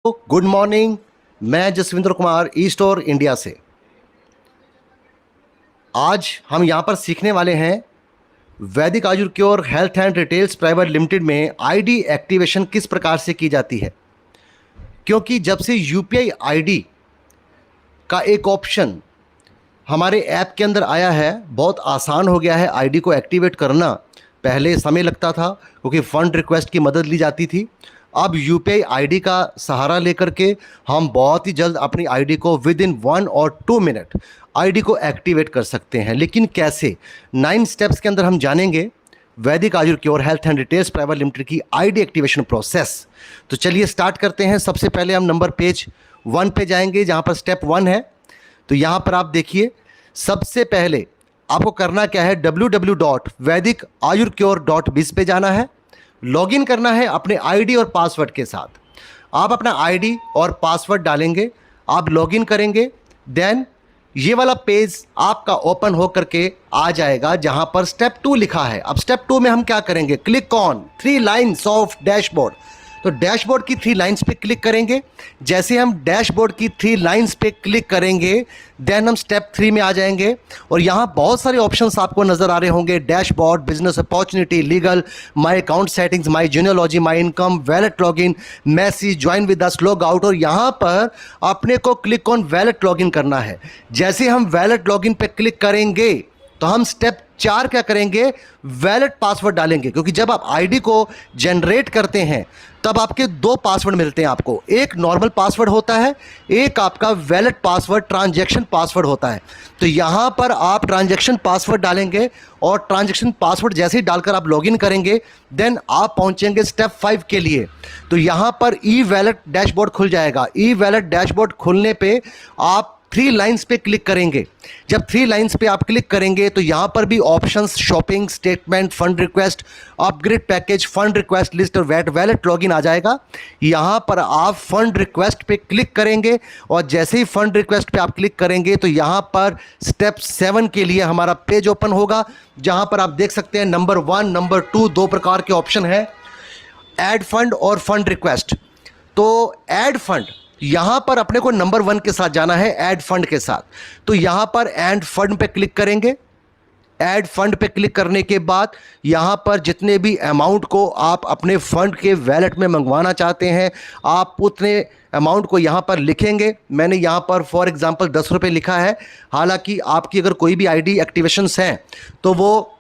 Good morning. मैं Jaswinder Kumar east और India से। आज हम यहाँ पर सीखने वाले हैं Vedic Ayur cure health and retails private limited में आईडी एक्टिवेशन किस प्रकार से की जाती है। क्योंकि जब से यूपीआई आईडी का एक ऑप्शन हमारे ऐप के अंदर आया है, बहुत आसान हो गया है आईडी को एक्टिवेट करना। पहले समय लगता था क्योंकि फ़ंड रिक्वेस्ट की मदद ली जाती थी। अब यूपीआई आईडी का सहारा लेकर के हम बहुत ही जल्द अपनी आईडी को विद इन 1 और 2 मिनट आईडी को एक्टिवेट कर सकते हैं। लेकिन कैसे? 9 स्टेप्स के अंदर हम जानेंगे Vedic Ayur cure health and retails private limited की आईडी एक्टिवेशन प्रोसेस। तो चलिए स्टार्ट करते हैं। सबसे पहले हम नंबर पेज 1 पे जाएंगे जहाँ पर स्टेप 1 है। तो यहाँ पर आप देखिए, सबसे पहले आपको करना क्या है, www.vedicayurcure.biz पे जाना है। लॉगिन करना है अपने आईडी और पासवर्ड के साथ। आप अपना आईडी और पासवर्ड डालेंगे, आप लॉगिन करेंगे, देन ये वाला पेज आपका ओपन हो करके आ जाएगा जहां पर स्टेप 2 लिखा है। अब स्टेप 2 में हम क्या करेंगे, click on 3 lines of dashboard. तो डैशबोर्ड की 3 लाइन्स पे क्लिक करेंगे। जैसे हम डैशबोर्ड की 3 लाइन्स पे क्लिक करेंगे, देन हम स्टेप 3 में आ जाएंगे और यहाँ बहुत सारे ऑप्शंस आपको नजर आ रहे होंगे। Dashboard, business opportunity, legal, my account settings, my genealogy, my income, wallet login, message, join with us, log out. और यहाँ पर अपने को क्लिक ऑन वैलेट लॉगिन करना है। जैसे हम वैलेट लॉगिन पे क्लिक करेंगे तो हम स्टेप 4 क्या करेंगे, वैलेट पासवर्ड डालेंगे। क्योंकि जब आप आईडी को जनरेट करते हैं तब आपके 2 पासवर्ड मिलते हैं आपको। एक नॉर्मल पासवर्ड होता है, एक आपका वैलेट पासवर्ड, ट्रांजैक्शन पासवर्ड होता है। तो यहाँ पर आप ट्रांजैक्शन पासवर्ड डालेंगे और ट्रांजैक्शन पासवर्ड जैसे ही डालकर आप लॉगिन करेंगे, देन आप पहुँचेंगे स्टेप 5 के लिए। तो यहाँ पर ई वैलेट डैशबोर्ड खुल जाएगा। ई वैलेट डैशबोर्ड खुलने पे आप 3 लाइन्स पे क्लिक करेंगे। जब 3 लाइन्स पे आप क्लिक करेंगे तो यहाँ पर भी options, shopping, statement, fund request, upgrade package, fund request list और वैलेट लॉगिन आ जाएगा। यहाँ पर आप फंड रिक्वेस्ट पे क्लिक करेंगे और जैसे ही फंड रिक्वेस्ट पे आप क्लिक करेंगे तो यहाँ पर स्टेप 7 के लिए हमारा पेज ओपन होगा, जहाँ पर आप देख सकते हैं नंबर 1, नंबर 2 2 प्रकार के ऑप्शन है, ऐड फंड और फंड रिक्वेस्ट। तो ऐड फंड, यहां पर अपने को नंबर 1 के साथ जाना है, ऐड फंड के साथ। तो यहां पर ऐड फंड पे क्लिक करेंगे। ऐड फंड पे क्लिक करने के बाद यहां पर जितने भी अमाउंट को आप अपने फंड के वैलेट में मंगवाना चाहते हैं, आप उतने अमाउंट को यहां पर लिखेंगे। मैंने यहां पर फॉर एग्जांपल 10 रुपये लिखा है। हालांकि आपकी अगर कोई भी आईडी एक्टिवेशंस हैं तो वो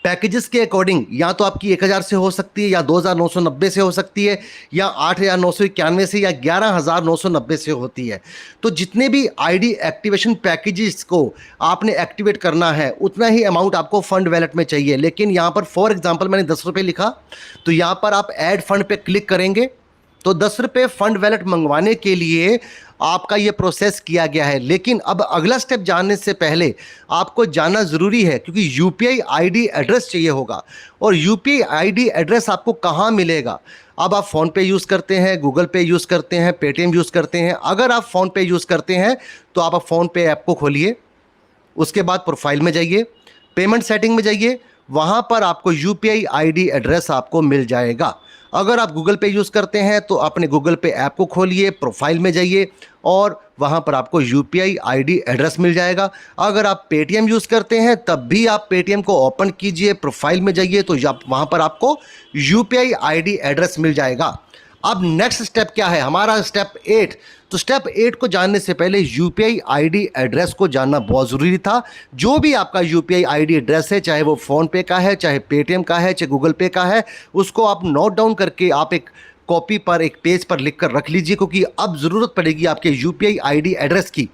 पैकेजेस के अकॉर्डिंग या तो आपकी 1000 से हो सकती है, या 2990 से हो सकती है, या 8991 से, या 11990 से होती है। तो जितने भी आईडी एक्टिवेशन पैकेजेस को आपने एक्टिवेट करना है उतना ही अमाउंट आपको फंड वैलेट में चाहिए। लेकिन यहाँ पर फॉर एग्जांपल मैंने 10 रुपये लिखा, तो यहाँ पर आप ऐड फंड पे क्लिक करेंगे तो 10 रुपये फंड वैलेट मंगवाने के लिए आपका ये प्रोसेस किया गया है। लेकिन अब अगला स्टेप जानने से पहले आपको जानना ज़रूरी है, क्योंकि यूपीआई आईडी एड्रेस चाहिए होगा। और यूपीआई आईडी एड्रेस आपको कहाँ मिलेगा? अब आप फ़ोन पे यूज़ करते हैं, गूगल पे यूज़ करते हैं, पेटीएम यूज़ करते हैं। अगर आप फ़ोन पे यूज़ करते हैं तो आप फ़ोन पे ऐप को खोलिए, उसके बाद प्रोफाइल में जाइए, पेमेंट सेटिंग में जाइए, वहाँ पर आपको यूपीआई आईडी एड्रेस आपको मिल जाएगा। अगर आप गूगल पे यूज़ करते हैं तो अपने गूगल पे ऐप को खोलिए, प्रोफाइल में जाइए और वहाँ पर आपको यूपीआई आईडी एड्रेस मिल जाएगा। अगर आप पेटीएम यूज़ करते हैं तब भी आप पेटीएम को ओपन कीजिए, प्रोफाइल में जाइए, तो वहाँ पर आपको यूपीआई आईडी एड्रेस मिल जाएगा। अब नेक्स्ट स्टेप क्या है हमारा, स्टेप 8। तो स्टेप 8 को जानने से पहले यूपीआई आईडी एड्रेस को जानना बहुत ज़रूरी था। जो भी आपका यूपीआई आईडी एड्रेस है, चाहे वो फ़ोन पे का है, चाहे पेटीएम का है, चाहे गूगल पे का है, उसको आप नोट डाउन करके आप एक कॉपी पर, एक पेज पर लिख कर रख लीजिए, क्योंकि अब ज़रूरत पड़ेगी आपके यूपीआई आईडी एड्रेस की।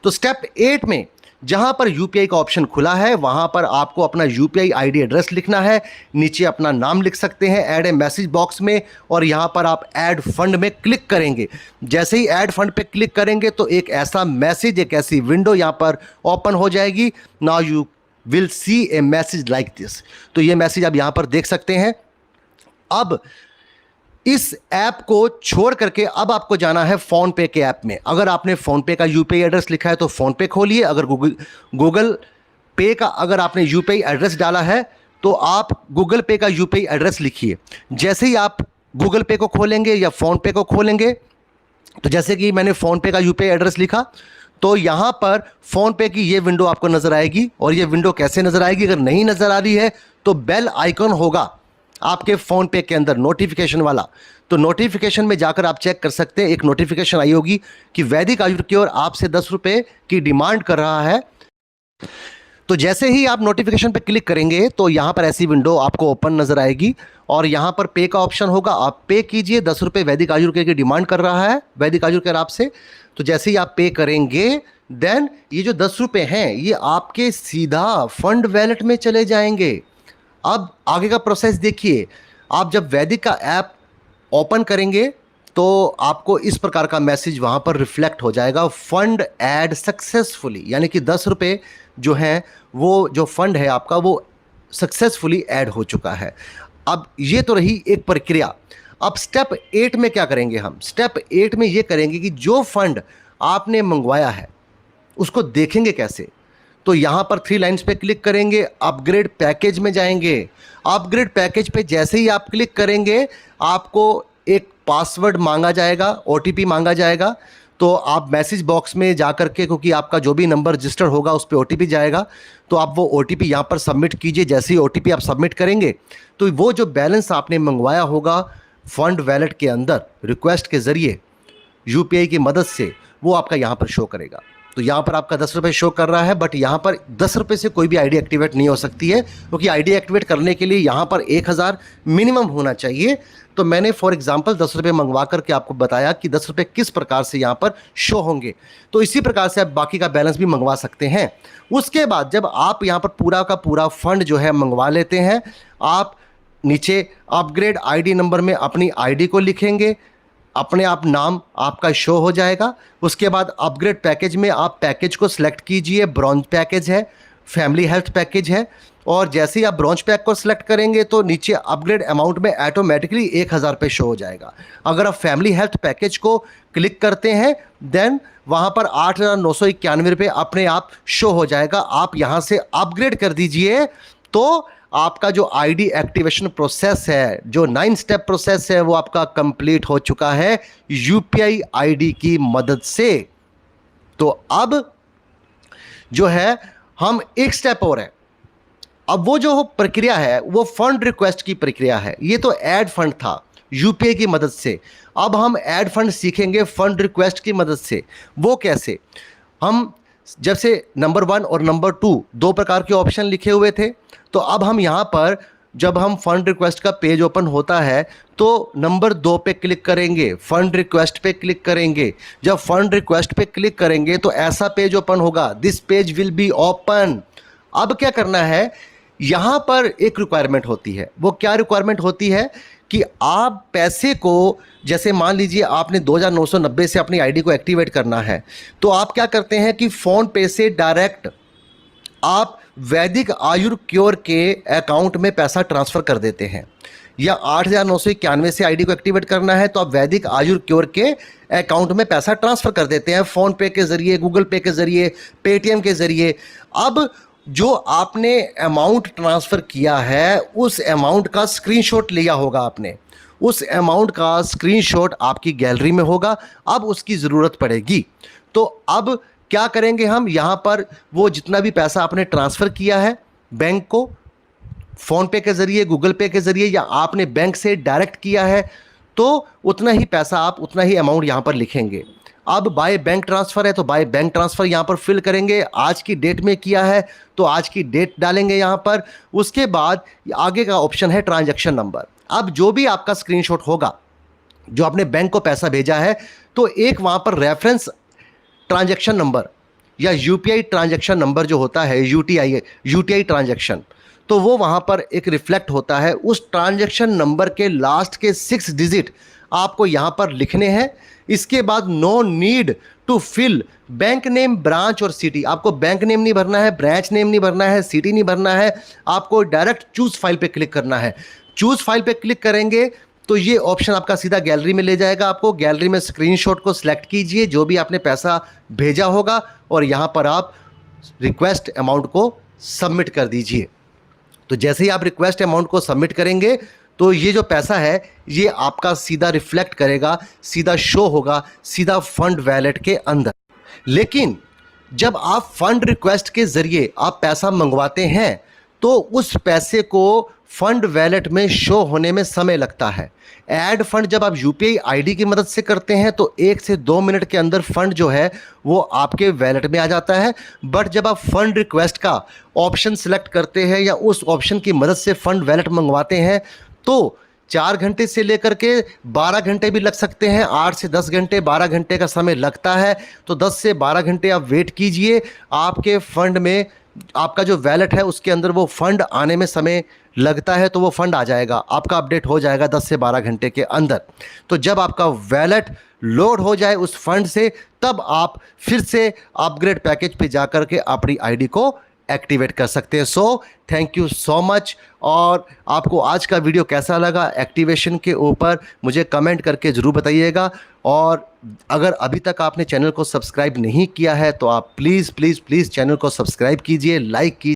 तो स्टेप 8 में जहां पर यूपीआई का ऑप्शन खुला है वहां पर आपको अपना यूपीआई आईडी एड्रेस लिखना है। नीचे अपना नाम लिख सकते हैं ऐड ए मैसेज बॉक्स में, और यहां पर आप ऐड फंड में क्लिक करेंगे। जैसे ही ऐड फंड पे क्लिक करेंगे तो एक ऐसा मैसेज, एक ऐसी विंडो यहां पर ओपन हो जाएगी। Now you will see A message like this. तो ये मैसेज आप यहां पर देख सकते हैं। अब इस ऐप को छोड़ करके अब आपको जाना है फ़ोन पे के ऐप में। अगर आपने फ़ोन पे का यूपीआई एड्रेस लिखा है तो फ़ोन पे खोलिए। अगर गूगल पे का अगर आपने यूपीआई एड्रेस डाला है तो आप गूगल पे का यूपीआई एड्रेस लिखिए। जैसे ही आप गूगल पे को खोलेंगे या फ़ोन पे को खोलेंगे तो जैसे कि मैंने फ़ोनपे का यूपीआई एड्रेस लिखा, तो यहाँ पर फ़ोनपे की ये विंडो आपको नज़र आएगी। और ये विंडो कैसे नज़र आएगी, अगर नहीं नज़र आ रही है तो बेल आइकन होगा आपके फ़ोनपे के अंदर नोटिफिकेशन वाला, तो नोटिफिकेशन में जाकर आप चेक कर सकते हैं। एक नोटिफिकेशन आई होगी कि वैदिक आयुर क्योर आपसे 10 रुपये की डिमांड कर रहा है। तो जैसे ही आप नोटिफिकेशन पे क्लिक करेंगे तो यहाँ पर ऐसी विंडो आपको ओपन नजर आएगी और यहाँ पर पे का ऑप्शन होगा, आप पे कीजिए। 10 रुपये वैदिक आयुर केयर की डिमांड कर रहा है वैदिक आयुर केयर आपसे। तो जैसे ही आप पे करेंगे देन ये जो 10 रुपये हैं ये आपके सीधा फंड वैलेट में चले जाएंगे। अब आगे का प्रोसेस देखिए, आप जब वैदिक का ऐप ओपन करेंगे तो आपको इस प्रकार का मैसेज वहाँ पर रिफ्लेक्ट हो जाएगा, फंड ऐड सक्सेसफुली, यानी कि 10 रुपये जो हैं वो जो फंड है आपका वो सक्सेसफुली ऐड हो चुका है। अब ये तो रही एक प्रक्रिया। अब स्टेप 8 में क्या करेंगे हम, स्टेप 8 में ये करेंगे कि जो फंड आपने मंगवाया है उसको देखेंगे कैसे। तो यहाँ पर 3 लाइन्स पे क्लिक करेंगे, अपग्रेड पैकेज में जाएंगे। अपग्रेड पैकेज पे जैसे ही आप क्लिक करेंगे आपको एक पासवर्ड मांगा जाएगा, ओटीपी मांगा जाएगा। तो आप मैसेज बॉक्स में जा कर के, क्योंकि आपका जो भी नंबर रजिस्टर होगा उस पर ओटीपी जाएगा, तो आप वो ओटीपी यहाँ पर सबमिट कीजिए। जैसे ही ओटीपी आप सबमिट करेंगे तो वो जो बैलेंस आपने मंगवाया होगा फंड वैलेट के अंदर रिक्वेस्ट के ज़रिए यूपीआई की मदद से, वो आपका यहाँ पर शो करेगा। तो यहाँ पर आपका 10 रुपये शो कर रहा है, बट यहाँ पर 10 रुपये से कोई भी आईडी एक्टिवेट नहीं हो सकती है, क्योंकि आईडी एक्टिवेट करने के लिए यहाँ पर 1000 मिनिमम होना चाहिए। तो मैंने फॉर एग्जांपल 10 रुपये मंगवा करके आपको बताया कि 10 रुपये किस प्रकार से यहाँ पर शो होंगे। तो इसी प्रकार से आप बाकी का बैलेंस भी मंगवा सकते हैं। उसके बाद जब आप यहाँ पर पूरा का पूरा फंड जो है मंगवा लेते हैं, आप नीचे अपग्रेड आईडी नंबर में अपनी आईडी को लिखेंगे, अपने आप नाम आपका शो हो जाएगा। उसके बाद अपग्रेड पैकेज में आप पैकेज को सिलेक्ट कीजिए, ब्रॉन्ज पैकेज है, फैमिली हेल्थ पैकेज है। और जैसे ही आप ब्रॉन्ज पैक को सिलेक्ट करेंगे तो नीचे अपग्रेड अमाउंट में ऑटोमेटिकली 1000 पे शो हो जाएगा। अगर आप फैमिली हेल्थ पैकेज को क्लिक करते हैं देन वहाँ पर 8991 रुपये अपने आप शो हो जाएगा। आप यहाँ से अपग्रेड कर दीजिए तो आपका जो आईडी एक्टिवेशन प्रोसेस है, जो 9 स्टेप प्रोसेस है, वो आपका कंप्लीट हो चुका है यूपीआई आईडी की मदद से। तो अब जो है हम एक स्टेप और है। अब वो जो प्रक्रिया है वो फंड रिक्वेस्ट की प्रक्रिया है। ये तो ऐड फंड था यूपीआई की मदद से, अब हम ऐड फंड सीखेंगे फंड रिक्वेस्ट की मदद से। वो कैसे, हम जब से नंबर 1 और नंबर 2 दो प्रकार के ऑप्शन लिखे हुए थे, तो अब हम यहाँ पर जब हम फंड रिक्वेस्ट का पेज ओपन होता है तो नंबर 2 पे क्लिक करेंगे, फंड रिक्वेस्ट पे क्लिक करेंगे। जब फंड रिक्वेस्ट पे क्लिक करेंगे तो ऐसा पेज ओपन होगा, this page will be open. अब क्या करना है, यहाँ पर एक रिक्वायरमेंट होती है। वो क्या रिक्वायरमेंट होती है कि आप पैसे को, जैसे मान लीजिए आपने 2990 से अपनी आईडी को एक्टिवेट करना है, तो आप क्या करते हैं कि फ़ोन पे से डायरेक्ट आप वैदिक आयुर क्योर के अकाउंट में पैसा ट्रांसफ़र कर देते हैं। या 8991 से आईडी को एक्टिवेट करना है तो आप वैदिक आयुर क्योर के अकाउंट में पैसा ट्रांसफ़र कर देते हैं, फ़ोन पे के ज़रिए, गूगल पे के ज़रिए, पेटीएम के ज़रिए। अब जो आपने अमाउंट ट्रांसफ़र किया है उस अमाउंट का स्क्रीनशॉट लिया होगा आपने, उस अमाउंट का स्क्रीनशॉट आपकी गैलरी में होगा। अब उसकी ज़रूरत पड़ेगी तो अब क्या करेंगे हम, यहाँ पर वो जितना भी पैसा आपने ट्रांसफ़र किया है बैंक को, फ़ोन पे के ज़रिए, गूगल पे के ज़रिए, या आपने बैंक से डायरेक्ट किया है, तो उतना ही पैसा आप, उतना ही अमाउंट यहाँ पर लिखेंगे। अब बाय बैंक ट्रांसफ़र है तो बाय बैंक ट्रांसफ़र यहाँ पर फिल करेंगे। आज की डेट में किया है तो आज की डेट डालेंगे यहाँ पर। उसके बाद आगे का ऑप्शन है ट्रांजैक्शन नंबर। अब जो भी आपका स्क्रीनशॉट होगा, जो आपने बैंक को पैसा भेजा है, तो एक वहाँ पर रेफरेंस ट्रांजैक्शन नंबर या यूपीआई ट्रांजैक्शन नंबर जो होता है, यूटीआई ट्रांजैक्शन, तो वो वहाँ पर एक रिफ्लेक्ट होता है। उस ट्रांजैक्शन नंबर के लास्ट के 6 डिजिट आपको यहाँ पर लिखने हैं। इसके बाद no need to fill bank name, branch और सिटी। आपको बैंक नेम नहीं भरना है, ब्रांच नेम नहीं भरना है, सिटी नहीं भरना है, आपको डायरेक्ट चूज़ फाइल पे क्लिक करना है। चूज़ फाइल पे क्लिक करेंगे तो ये ऑप्शन आपका सीधा गैलरी में ले जाएगा आपको। गैलरी में स्क्रीनशॉट को सिलेक्ट कीजिए जो भी आपने पैसा भेजा होगा और यहाँ पर आप रिक्वेस्ट अमाउंट को सबमिट कर दीजिए। तो जैसे ही आप रिक्वेस्ट अमाउंट को सबमिट करेंगे तो ये जो पैसा है ये आपका सीधा रिफ्लेक्ट करेगा, सीधा शो होगा सीधा फंड वैलेट के अंदर। लेकिन जब आप फंड रिक्वेस्ट के ज़रिए आप पैसा मंगवाते हैं तो उस पैसे को फंड वैलेट में शो होने में समय लगता है। ऐड फंड जब आप यूपीआई आईडी की मदद से करते हैं तो 1 से 2 मिनट के अंदर फंड जो है वो आपके वैलेट में आ जाता है। बट जब आप फंड रिक्वेस्ट का ऑप्शन सेलेक्ट करते हैं या उस ऑप्शन की मदद से फंड वैलेट मंगवाते हैं तो 4 घंटे से लेकर के 12 घंटे भी लग सकते हैं। 8 से 10 घंटे, 12 घंटे का समय लगता है। तो 10 से 12 घंटे आप वेट कीजिए, आपके फंड में आपका जो वैलेट है उसके अंदर वो फंड आने में समय लगता है, तो वो फंड आ जाएगा, आपका अपडेट हो जाएगा 10 से 12 घंटे के अंदर। तो जब आपका वैलेट लोड हो जाए उस फंड से, तब आप फिर से अपग्रेड पैकेज पे जाकर के अपनी आईडी को एक्टिवेट कर सकते हैं। So thank you so much. और आपको आज का वीडियो कैसा लगा एक्टिवेशन के ऊपर मुझे कमेंट करके ज़रूर बताइएगा। और अगर अभी तक आपने चैनल को सब्सक्राइब नहीं किया है तो आप प्लीज़ प्लीज़ प्लीज़ चैनल को सब्सक्राइब कीजिए, लाइक कीजिए।